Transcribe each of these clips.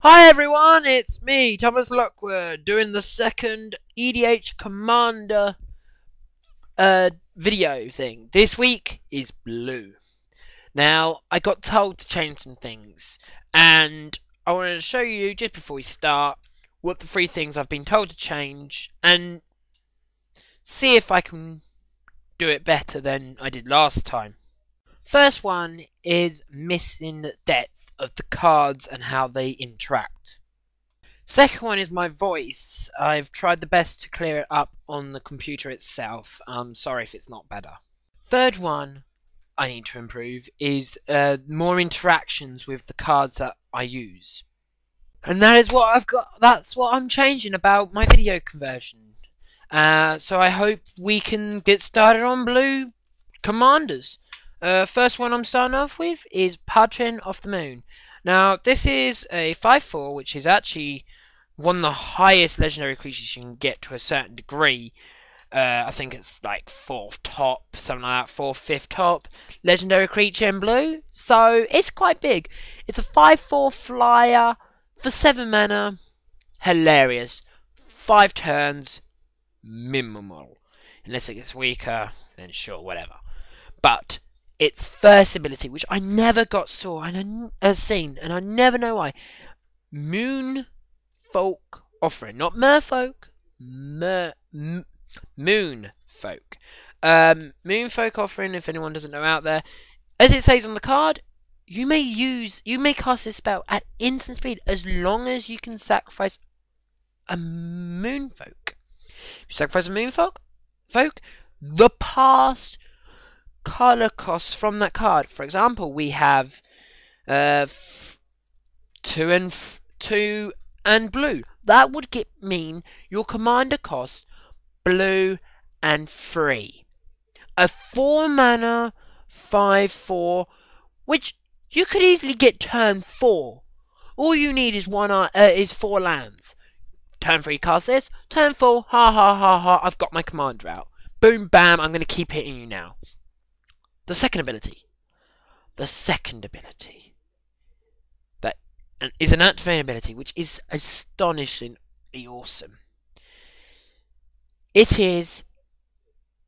Hi everyone, it's me, Thomas Lockwood, doing the second EDH Commander video thing. This week is blue. Now, I got told to change some things, and I wanted to show you, just before we start, what the 3 things I've been told to change, and see if I can do it better than I did last time. First one is missing the depth of the cards and how they interact. Second one is my voice. I've tried the best to clear it up on the computer itself. I'm sorry if it's not better. Third one I need to improve is more interactions with the cards that I use. And that is what I've got. That's what I'm changing about my video conversion. So I hope we can get started on blue commanders. First one I'm starting off with is Patron of the Moon. Now, this is a 5/4, which is actually one of the highest legendary creatures you can get to a certain degree. I think it's like 4th top, something like that, 4th, 5th top legendary creature in blue. So, it's quite big. It's a 5/4 flyer for 7 mana. Hilarious. 5 turns. Minimal. Unless it gets weaker, then sure, whatever. But its first ability, which I never seen, and I never know why. Moon Folk Offering, not Merfolk, Moon Folk. Moon Folk Offering, if anyone doesn't know out there, as it says on the card, you may cast this spell at instant speed as long as you can sacrifice a Moon Folk. If you sacrifice a Moon Folk, the past color costs from that card. For example, we have 2 and blue. That would mean your commander costs blue and 3. A 4 mana 5/4, which you could easily get turn 4. All you need is 4 lands. Turn 3, cast this. Turn 4, ha ha ha ha. I've got my commander out. Boom, bam. I'm going to keep hitting you now. The second ability that is an activating ability, which is astonishingly awesome. It is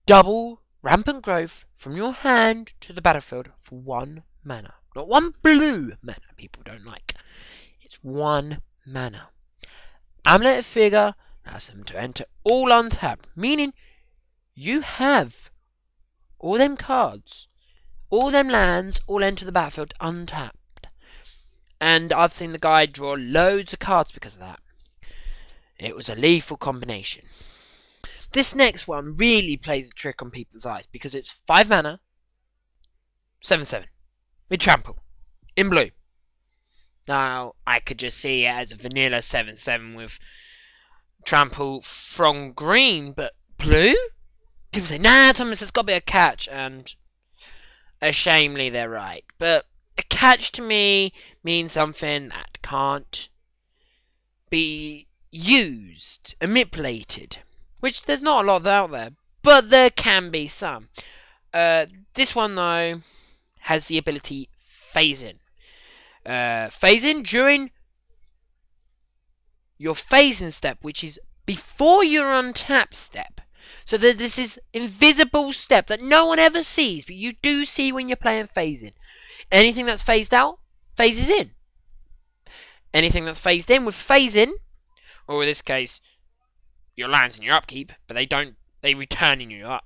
double rampant growth from your hand to the battlefield for 1 mana. Not 1 blue mana, people don't like. It's 1 mana. Amulet figure allows them to enter all untapped, meaning you have all them cards, all them lands, all enter the battlefield untapped. And I've seen the guy draw loads of cards because of that. It was a lethal combination. This next one really plays a trick on people's eyes because it's 5 mana, 7/7, with trample, in blue. Now, I could just see it as a vanilla 7/7 with trample from green, but blue? People say, nah, Thomas, there's got to be a catch, and ashamedly they're right. But a catch to me means something that can't be used, manipulated, which there's not a lot out there, but there can be some. This one, though, has the ability phase in. Phase in during your phasing step, which is before your untap step. So that this is invisible step that no one ever sees, but you do see when you're playing phasing. Anything that's phased out, phases in. Anything that's phased in with phasing, or in this case, your lands in your upkeep, but they return in your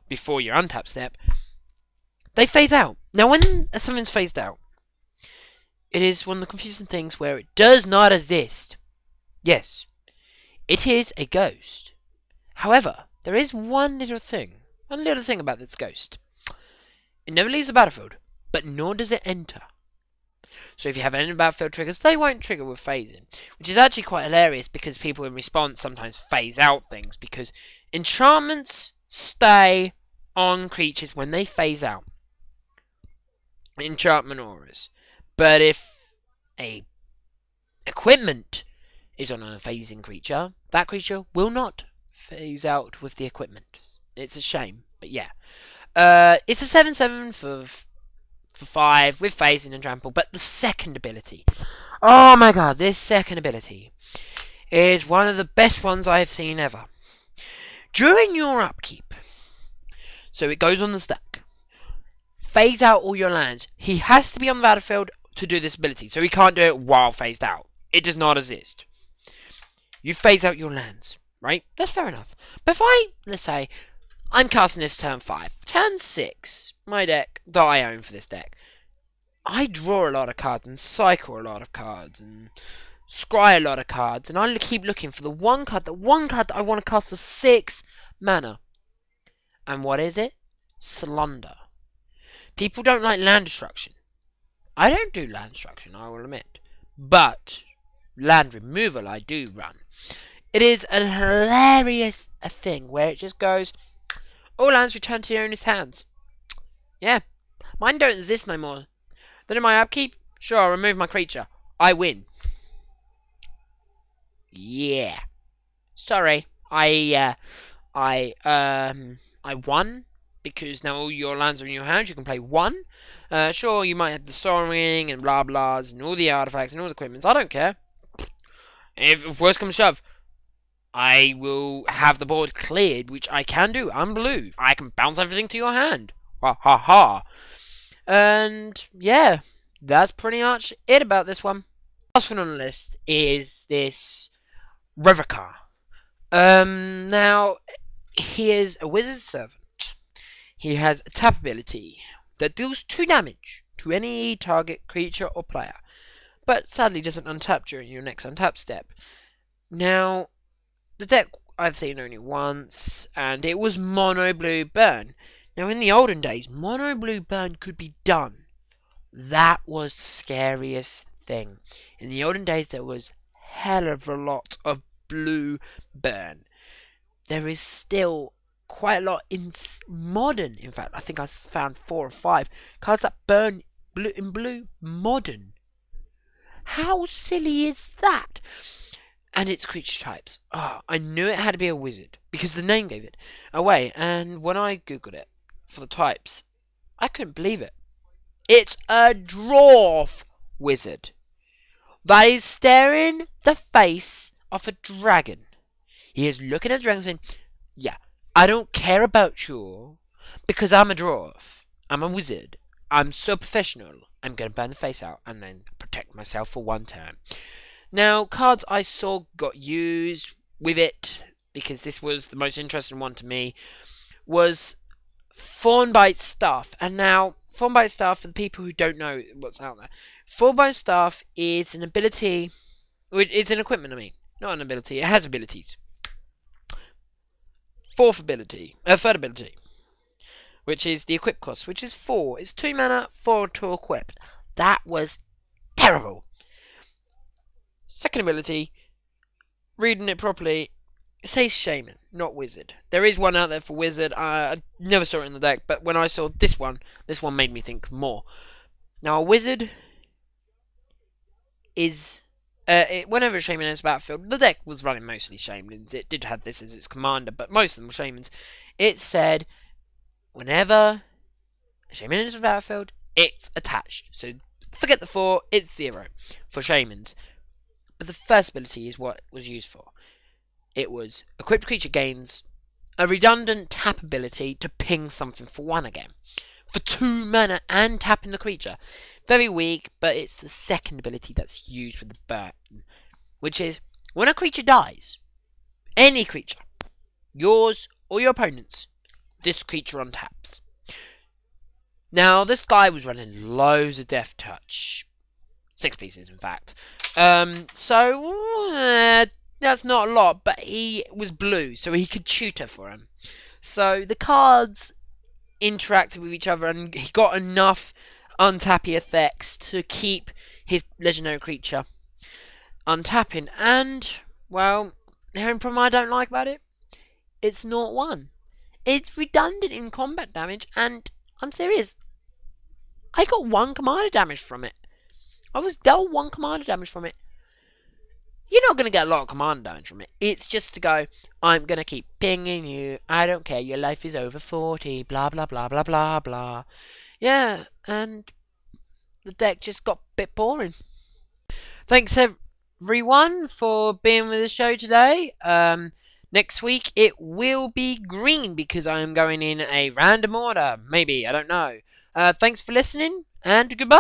before your untap step. They phase out. Now, when something's phased out, it is one of the confusing things where it does not exist. Yes, it is a ghost. However, there is one little thing about this ghost. It never leaves the battlefield, but nor does it enter. So if you have any battlefield triggers, they won't trigger with phasing, which is actually quite hilarious because people in response sometimes phase out things because enchantments stay on creatures when they phase out. Enchantment auras. But if a equipment is on a phasing creature, that creature will not phase out with the equipment. It's a shame, but yeah. It's a 7/7 for 5 with phasing and trample, but the second ability, Oh my god, this second ability is one of the best ones I have seen ever. During your upkeep, so it goes on the stack, phase out all your lands. He has to be on the battlefield to do this ability, so he can't do it while phased out. It does not exist. You phase out your lands, right? That's fair enough. But if let's say, I'm casting this turn 5. Turn 6, my deck that I own for this deck, I draw a lot of cards and cycle a lot of cards and scry a lot of cards, and I keep looking for the one card that I want to cast for 6 mana. And what is it? Slunder. People don't like land destruction. I don't do land destruction, I will admit. But land removal I do run. It is a hilarious thing where it just goes, all lands return to your owner's hands. Yeah, mine don't exist no more. Then in my upkeep, sure, I'll remove my creature. I win. Yeah. Sorry, I won because now all your lands are in your hand. You can play 1. Sure, you might have the Soul Ring and blah blahs and all the artifacts and all the equipments. I don't care. If worse comes to shove, I will have the board cleared, which I can do. I'm blue. I can bounce everything to your hand. Ha ha ha. And yeah, that's pretty much it about this one. Last one on the list is this Revocar. Now, he is a wizard servant. He has a tap ability that deals 2 damage to any target creature or player, but sadly doesn't untap during your next untap step. Now, the deck I've seen only once, and it was mono blue burn. Now, in the olden days, mono blue burn could be done. That was the scariest thing. In the olden days, there was hell of a lot of blue burn. There is still quite a lot in modern. In fact, I think I found 4 or 5 cards that burn blue modern. How silly is that? And it's creature types. Oh, I knew it had to be a wizard because the name gave it away. And when I googled it for the types, I couldn't believe it. It's a dwarf wizard that is staring the face of a dragon. He is looking at the dragon saying, yeah, I don't care about you because I'm a dwarf. I'm a wizard. I'm so professional. I'm going to burn the face out and then protect myself for 1 turn. Now, cards I saw got used with it, because this was the most interesting one to me, was Thornbite Staff. And now, Thornbite Staff, for the people who don't know what's out there, Thornbite Staff is an ability, it's an equipment, I mean, not an ability, it has abilities. Third ability, which is the equip cost, which is 4. It's 2 mana, 4 to equip. That was terrible. Second ability, reading it properly, it says Shaman, not Wizard. There is one out there for Wizard. I never saw it in the deck, but when I saw this one made me think more. Now, a Wizard is... whenever a Shaman enters the battlefield, the deck was running mostly Shamans. It did have this as its commander, but most of them were Shamans. It said, whenever a Shaman enters the battlefield, it's attached. So, forget the 4, it's 0 for Shamans. But the first ability is what it was used for. It was equipped creature gains a redundant tap ability to ping something for 1 again. For 2 mana and tapping the creature. Very weak, but it's the second ability that's used with the burn. Which is, when a creature dies, any creature, yours or your opponent's, this creature untaps. Now, this guy was running loads of Death Touch. 6 pieces, in fact. So, that's not a lot, but he was blue, so he could tutor for him. So, the cards interacted with each other, and he got enough untappy effects to keep his legendary creature untapping. And, well, the only problem I don't like about it, it's not 1. It's redundant in combat damage, and I'm serious, I got 1 commander damage from it. I was dealt 1 commander damage from it. You're not going to get a lot of commander damage from it. It's just to go, I'm going to keep pinging you. I don't care. Your life is over 40. Blah, blah, blah, blah, blah, blah. Yeah, and the deck just got a bit boring. Thanks everyone for being with the show today. Next week it will be green because I am going in a random order. Maybe, I don't know. Thanks for listening and goodbye.